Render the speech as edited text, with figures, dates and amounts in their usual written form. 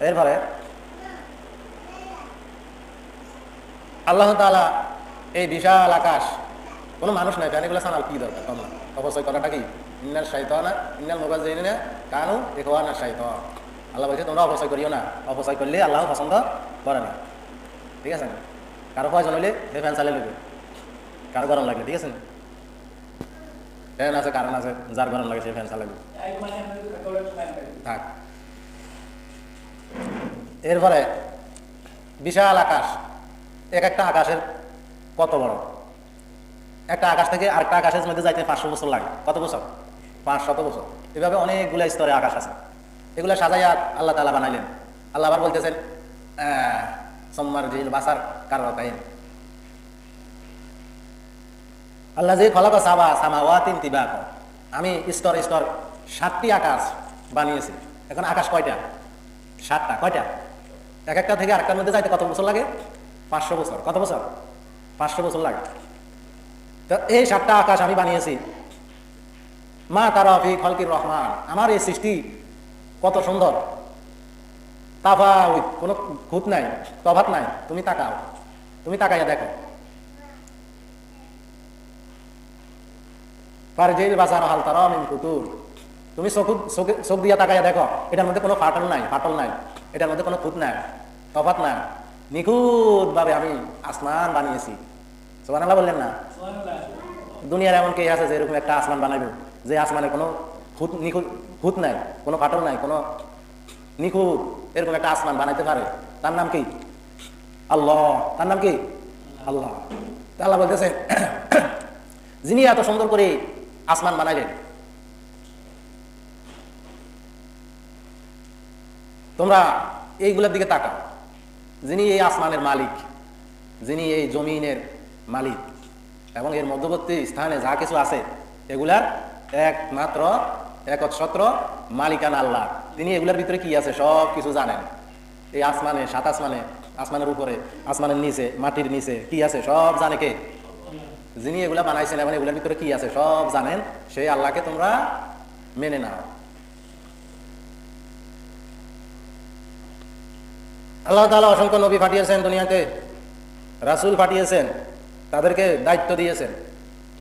এরপরে আল্লাহ তাআলা এই বিশাল আকাশ, কোনো মানুষ নাই, কেন এগুলো সানাল কি দরকার? তোমরা অপচয় করাটা কি? ইন্নাল শাইতানা ইন্নাল মুবাযজিরিনা কানু ইখওয়ানা শাইতান। আল্লাহ বলছে তোমরা অপচয় করিও না, অপচয় করলে আল্লাহ পছন্দ করে না। ঠিক আছে? কারো প্রয়োজন হলে সে ফ্যান চালিয়ে নেবে, কারো গরম লাগলে, ঠিক আছে, ফ্যান আছে কারণ আছে, যার গরম লাগে সে ফ্যান চালাবে, থাক। এরপরে বিশাল আকাশ, এক একটা আকাশের কত বড়, একটা আকাশ থেকে আরেকটা আকাশের মধ্যে যাইতে 500 বছর লাগে। কত বছর? 500 বছর। এভাবে অনেকগুলো স্তরে আকাশ আছে, এগুলো সাজাইয়া আল্লাহ তাআলা বানাইলেন। আল্লাহ আবার বলতেছেন সোম্মার জিল বাসার কাররাতাইন, আল্লাহ যে খলাকা সাবা সামাওয়াতিন তিবাকা, আমি স্তর স্তর 7টি আকাশ বানিয়েছি। এখন আকাশ কয়টা? 7টা। কয়টা? এক একটা থেকে আরেকটার মধ্যে যাইতে কত বছর লাগে? 500 বছর। কত বছর? 500 বছর লাগে। তো এই 7টা আকাশ আমি বানিয়েছি। মা তারা ফি খলকির রহমান, আমার এই সৃষ্টি কত সুন্দর। তাফাউত, কোনো খুঁত নাই, তফাৎ নাই। তুমি তাকাও, তুমি তাকাইয়া দেখো। ফারজিল বাসার হাল তারা মিন ফুতুর, তুমি চোখ দিয়া তাকাইয়া দেখো, এটার মধ্যে কোনো ফাটল নাই, ফাটল নাই, এটার মধ্যে কোনো খুঁত নাই, তফাৎ নাই। নিখুঁত ভাবে আমি আসমান বানিয়েছি। সুবহানাল্লাহ বললেন না? দুনিয়ার এমন কে আছে যে এরকম একটা আসমান বানাইবে, যে আসমানে কোনো খুঁত নাই, কোনো ফাটল নাই, কোনো নিখুঁত এরকম একটা আসমান বানাইতে পারে? তার নাম কি? আল্লাহ। তার নাম কি? আল্লাহ। আল্লাহ বলতেছে যিনি এত সুন্দর করে আসমান বানাইলেন, তোমরা এইগুলোর দিকে তাকাও। যিনি এই আসমানের মালিক, যিনি এই জমিনের মালিক, এবং এর মধ্যবর্তী স্থানে যা কিছু আছে এগুলার একমাত্র একচ্ছত্র মালিকানা আল্লাহ। তিনি এগুলার ভিতরে কি আছে সব কিছু জানেন। এই আসমানে, 7 আসমানে, আসমানের উপরে, আসমানের নিচে, মাটির নিচে কি আছে সব জানে কে? যিনি এগুলা বানাইছেন এবং এগুলোর ভিতরে কি আছে সব জানেন, সেই আল্লাহকে তোমরা মেনে নাও। আল্লাহ তাআলা অসংখ্য নবী পাঠিয়েছেন দুনিয়াতে, রাসূল পাঠিয়েছেন, তাদেরকে দায়িত্ব দিয়েছেন